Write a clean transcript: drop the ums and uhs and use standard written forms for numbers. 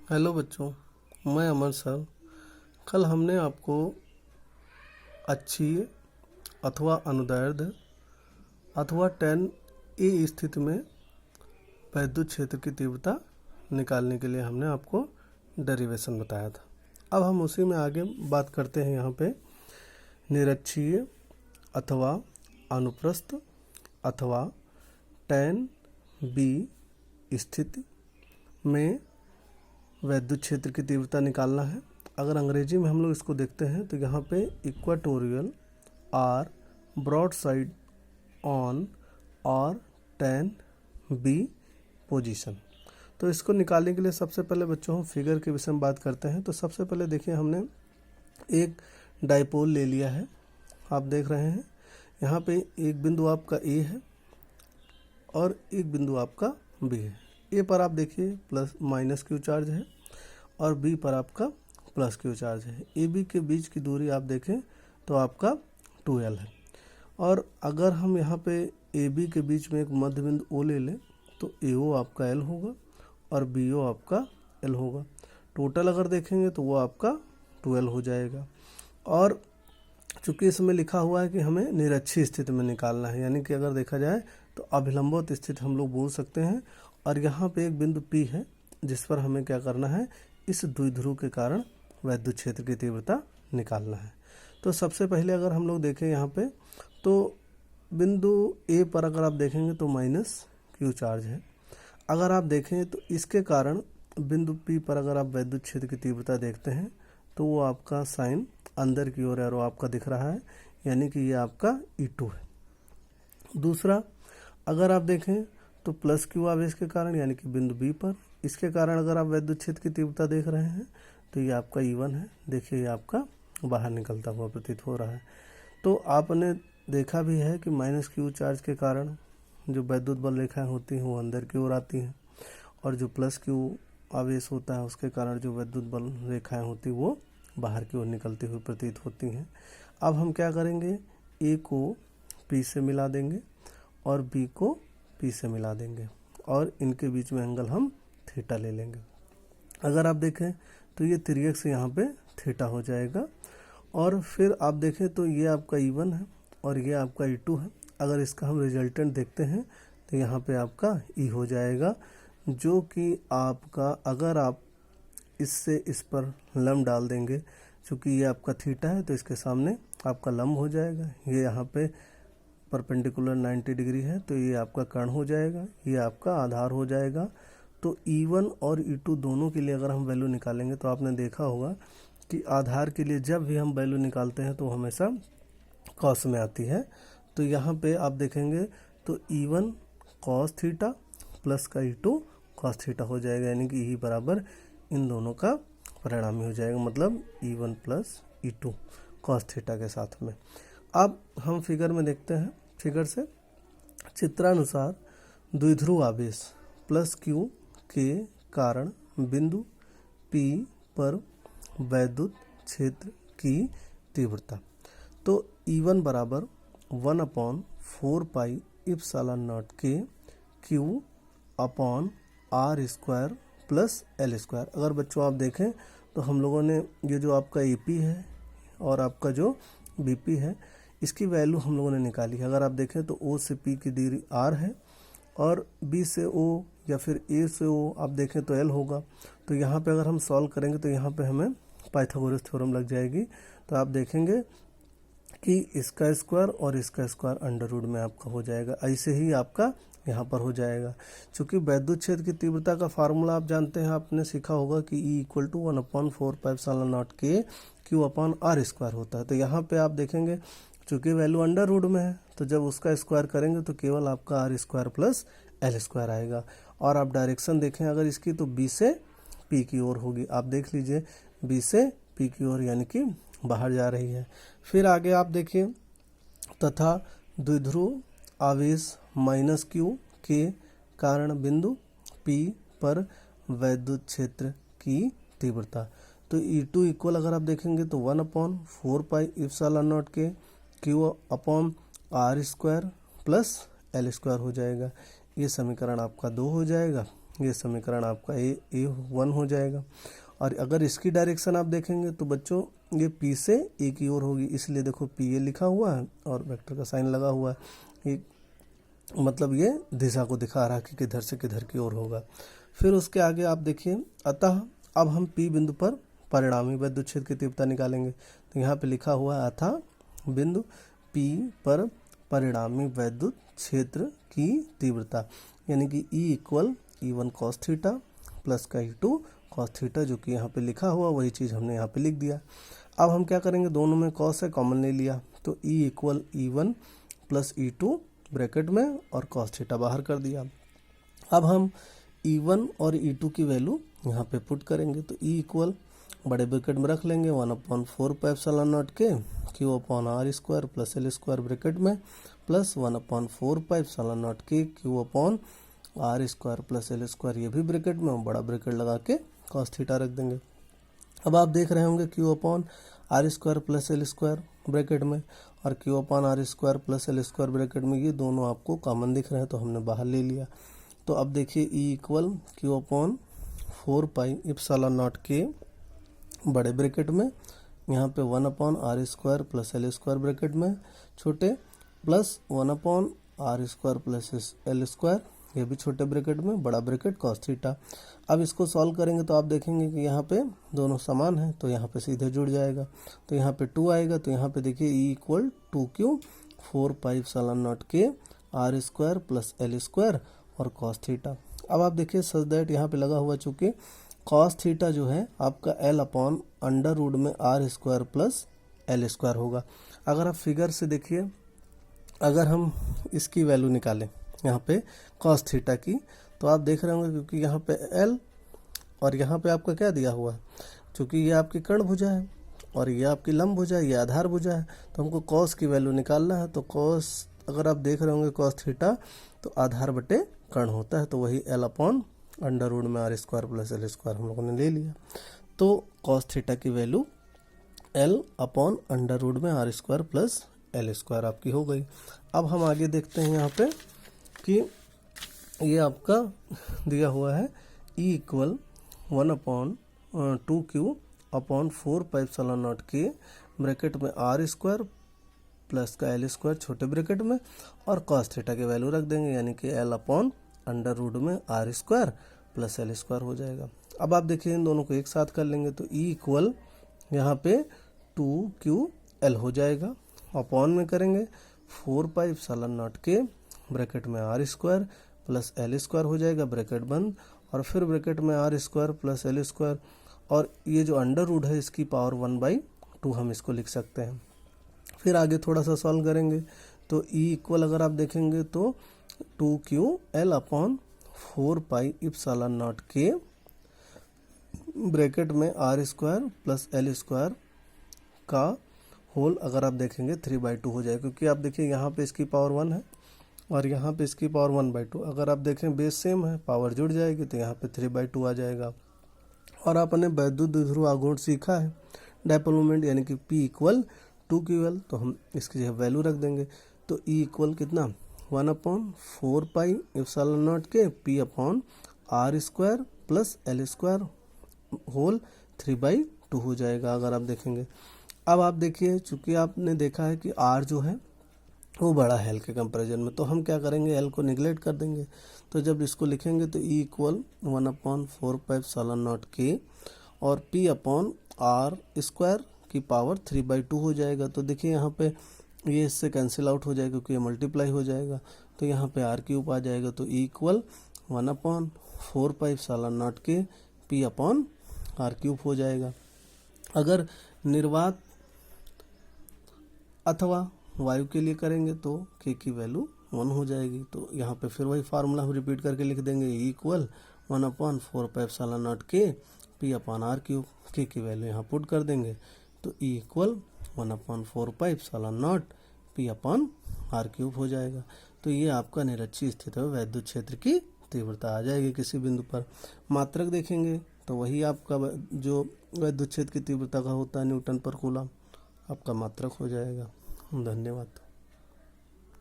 Hello बच्चों, मैं अमर sir. कल हमने आपको अक्षीय अथवा अनुदैर्ध्य अथवा tan ए स्थिति में वैद्युत क्षेत्र की तीव्रता निकालने के लिए हमने आपको डेरिवेशन बताया था। अब हम उसी में आगे बात करते हैं। यहाँ पे निरक्षीय अथवा अनुप्रस्थ अथवा tan बी स्थिति में वैद्युत क्षेत्र की तीव्रता निकालना है। अगर अंग्रेजी में हम लोग इसको देखते हैं तो यहाँ पे equatorial or broad side on और tan बी पोजीशन। तो इसको निकालने के लिए सबसे पहले बच्चों हम फिगर के विषय में बात करते हैं। तो सबसे पहले देखिए, हमने एक डाइपोल ले लिया है। आप देख रहे हैं यहाँ पे एक बिंदु आपका ए है और एक बिंदु आपका बी है। ए पर आप देखिए प्लस माइनस क्यू चार्ज है और बी पर आपका प्लस क्यू चार्ज है। ए बी के बीच की दूरी आप देखें तो आपका 2L है। और अगर हम यहाँ पे ए बी के बीच में एक मध्य बिंदु ओ ले लें तो ए ओ आपका L होगा और बी ओ आपका L होगा। टोटल अगर देखेंगे तो वो आपका 2L हो जाएगा। और चूंकि इसमें लिखा हुआ है कि हमें निरक्षीय स्थिति में निकालना है, यानी कि अगर देखा जाए तो अभिलंबवत स्थिति हम लोग बोल सकते हैं। और यहाँ पे एक बिंदु P है जिस पर हमें क्या करना है, इस द्विध्रुव के कारण वैद्युत क्षेत्र की तीव्रता निकालना है। तो सबसे पहले अगर हम लोग देखें यहाँ पे तो बिंदु A पर अगर आप देखेंगे तो माइनस क्यू चार्ज है। अगर आप देखें तो इसके कारण बिंदु P पर अगर आप वैद्युत क्षेत्र की तीव्रता देखते हैं तो वो आपका साइन अंदर की ओर एरो आपका दिख रहा है, यानी कि ये आपका E2 है। दूसरा, अगर आप देखें तो प्लस क्यू आवेश के कारण, यानी कि बिंदु बी पर, इसके कारण अगर आप वैद्युत क्षेत्र की तीव्रता देख रहे हैं तो ये आपका E1 है। देखिए ये आपका बाहर निकलता हुआ प्रतीत हो रहा है। तो आपने देखा भी है कि माइनस क्यू चार्ज के कारण जो वैद्युत बल रेखाएं होती हैं वो अंदर की ओर आती हैं और जो प्लस क्यू आवेश होता है उसके कारण जो वैद्युत बल रेखाएं होती वो बाहर की ओर निकलती हुई प्रतीत होती हैं। अब हम क्या करेंगे, ए को पी से मिला देंगे और बी को पी से मिला देंगे और इनके बीच में एंगल हम थीटा ले लेंगे। अगर आप देखें तो ये तिर्यक से यहाँ पे थीटा हो जाएगा। और फिर आप देखें तो ये आपका E1 है और ये आपका E2 है। अगर इसका हम रिजल्टेंट देखते हैं तो यहाँ पे आपका E हो जाएगा, जो कि आपका, अगर आप इससे इस पर लंब डाल देंगे, क्योंकि ये आपका थीटा है तो इसके सामने आपका लंब हो जाएगा। ये यहाँ पे परपेंडिकुलर 90 डिग्री है तो ये आपका कर्ण हो जाएगा, ये आपका आधार हो जाएगा। तो E1 और E2 दोनों के लिए अगर हम वैल्यू निकालेंगे तो आपने देखा होगा कि आधार के लिए जब भी हम वैल्यू निकालते हैं तो हमेशा कॉस में आती है। तो यहाँ पे आप देखेंगे तो E1 कॉस थीटा प्लस का E2 कॉस थीटा हो जाएगा, यानी कि E बराबर इन दोनों का परिणामी हो जाएगा, मतलब E1 plus E2 cos theta के साथ में। अब हम फिगर में देखते हैं। फिगर से चित्रानुसार द्विध्रुव आवेश प्लस क्यू के कारण बिंदु P पर वैद्युत क्षेत्र की तीव्रता। तो E1 बराबर 1/4 पाई इप्सिलॉन नॉट के q upon r square plus l square. अगर बच्चों आप देखें तो हम लोगों ने ये जो आपका AP है और आपका जो BP है, इसकी वैल्यू हम लोगों ने निकाली है। अगर आप देखें तो O से P की दूरी R है और B से O या फिर A से O आप देखें तो L होगा। तो यहाँ पे अगर हम सॉल्व करेंगे तो यहाँ पे हमें पाइथागोरस थ्योरम लग जाएगी। तो आप देखेंगे कि इसका स्क्वायर और इसका स्क्वायर अंडर रूट में आपका हो जाएगा। ऐसे ही आपका यहाँ पर हो जाएगा। चूँकि वैद्युत क्षेत्र की तीव्रता का फार्मूला आप जानते हैं, आपने सीखा होगा कि E = 1/4 पाई इप्सिलॉन नॉट के क्यू अपॉन आर स्क्वायर होता है। तो यहाँ पे आप देखेंगे चूँकि वैल्यू अंडर रूट में है तो जब उसका स्क्वायर करेंगे तो केवल आपका r square plus l square आएगा। और आप डायरेक्शन देखें अगर इसकी तो बी से पी की ओर होगी। आप देख लीजिए बी से पी की ओर, यानी कि बाहर जा रही है। फिर आगे आप देखिए, तथा द्विध्रुव आवेश माइनस क्यू के कारण बिंदु P पर वैद्युत क्षेत्र की तीव्रता। तो E2 इक्वल अगर आप देखेंगे तो 1/4 पाई इप्सिलॉन नॉट के q upon r square plus l square हो जाएगा। ये समीकरण आपका 2 हो जाएगा। ये समीकरण आपका A1 हो जाएगा। और अगर इसकी डायरेक्शन आप देखेंगे तो बच्चों ये P से A की ओर होगी, इसलिए देखो PA लिखा हुआ है और वेक्टर का साइन लगा हुआ है। ये मतलब ये दिशा को दिखा रहा है कि किधर से किधर की ओर होगा। फिर उसके आगे आप देखिए, अतः अब हम P बिंदु पर परिणामी विद्युत क्षेत्र की तीव्रता निकालेंगे। तो यहाँ पे लिखा हुआ है अतः बिंदु P पर परिणामी विद्युत क्षेत्र की तीव्रता, यानी कि E = E1 cos theta plus का E2 cos थीटा, जो कि यहाँ पे लिखा हुआ वही चीज़ हमने यहाँ पे लिख दिया। अब हम क्या करेंगे, दोनों में cos है, कॉमन ले लिया, तो E = E1 plus E2 bracket में और cos थीटा बाहर कर दिया। अब हम E1 और E2 की वैल्यू यहाँ पे पुट करेंगे, तो E = बड़े ब्रैकेट में रख लेंगे 1/4πε0 के Q/r² प्लस L² ब्रैकेट में प्लस 1/4πε0 के Q/r² प्लस L², ये भी ब्रैकेट में, बड़ा ब्रैकेट लगा के cos थीटा रख देंगे। अब आप देख रहे होंगे Q/r² प्लस L² ब्रैकेट में और Q/r² प्लस L² ब्रैकेट में, ये दोनों आपको कॉमन दिख रहे हैं तो हमने बाहर ले लिया। तो अब देखिए E = Q/4πε0 के बड़े ब्रैकेट में, यहाँ पे 1/r² प्लस L² ब्रैकेट में छोटे प्लस 1/r² प्लस L², ये भी छोटे ब्रैकेट में, बड़ा ब्रैकेट cos थीटा। अब इसको सॉल्व करेंगे तो आप देखेंगे कि यहाँ पे दोनों समान हैं, तो यहाँ पे सीधे जुड़ जाएगा, तो यहाँ पे 2 आएगा। तो यहाँ पे देखिए E = 2Q/4πε0 के r² प्लस L² और cos थीटा। अब आप देखिए सच दैट यहाँ पे लगा हुआ, चूँकि cos थीटा जो है आपका L/√में r² प्लस L² होगा। अगर आप फिगर से देखिए, अगर हम इसकी वैल्यू निकालें यहाँ पे cos थीटा की, तो आप देख रहे होंगे क्योंकि यहाँ पे L और यहाँ पे आपका क्या दिया हुआ है, चूँकि ये आपकी कर्ण भुजा है और ये आपकी लंब भुजा है, ये आधार भुजा है, तो हमको cos की वैल्यू निकालना है। तो cos अगर आप देख रहे होंगे cos थीटा तो आधार बटे कर्ण होता है, तो वही L/√में r² प्लस L² हम लोगों ने ले लिया। तो cos थीटा की वैल्यू L/√में r² प्लस L² आपकी हो गई। अब हम आगे देखते हैं यहाँ पे कि ये आपका दिया हुआ है E = 1/2Q/4πε0 के ब्रैकेट में r² प्लस का L² छोटे ब्रैकेट में और cos थीटा की वैल्यू रख देंगे, यानी कि L/√में r² प्लस L² हो जाएगा। अब आप देखिए इन दोनों को एक साथ कर लेंगे तो E = यहाँ पे 2QL हो जाएगा, अपॉन में करेंगे 4πε0 के ब्रैकेट में r² प्लस L² हो जाएगा, ब्रैकेट बंद, और फिर ब्रैकेट में r² प्लस L², और ये जो अंडर है इसकी पावर 1/2 हम इसको लिख सकते हैं। फिर आगे थोड़ा सा सॉल्व करेंगे तो E = अगर आप देखेंगे तो 2QL/4πε0 के ब्रैकेट में r² प्लस L² का होल, अगर आप देखेंगे 3/2 हो जाएगा, क्योंकि आप देखिए यहाँ पे इसकी पावर 1 है और यहाँ पे इसकी पावर 1/2। अगर आप देखें बेस सेम है, पावर जुड़ जाएगी, तो यहाँ पे 3/2 आ जाएगा। और आपने वैद्युत द्विध्रुव आघूर्ण सीखा है डायपोल मोमेंट, यानी कि P = 2QL, तो हम इसकी जगह वैल्यू रख देंगे। तो E = कितना, 1/4πε0 के P/r² प्लस L² होल 3/2 हो जाएगा अगर आप देखेंगे। अब आप देखिए, चूंकि आपने देखा है कि R जो है वो बड़ा है L के कंपैरिजन में, तो हम क्या करेंगे, L को निगलेक्ट कर देंगे। तो जब इसको लिखेंगे तो E = 1/4πε0 के और P/r² की पावर 3/2 हो जाएगा। तो देखिए यहाँ पे ये इससे कैंसिल आउट हो जाएगा क्योंकि ये मल्टीप्लाई हो जाएगा, तो यहाँ पे r³ आ जाएगा। तो E = 1/4πε0 के P/r³ हो जाएगा। अगर निर्वात अथवा वायु के लिए करेंगे तो K की वैल्यू 1 हो जाएगी। तो यहाँ पे फिर वही फार्मूला हम रिपीट करके लिख देंगे, E = 1/4πε0 के P/r³, K की वैल्यू यहाँ पुट कर देंगे, तो E = 1/4πε0 P/r³ हो जाएगा। तो ये आपका निरक्षीय स्थिति में वैद्युत क्षेत्र की तीव्रता आ जाएगी किसी बिंदु पर। मात्रक देखेंगे तो वही आपका जो विद्युत क्षेत्र की तीव्रता का होता है न्यूटन पर कूलम, आपका मात्रक हो जाएगा। धन्यवाद।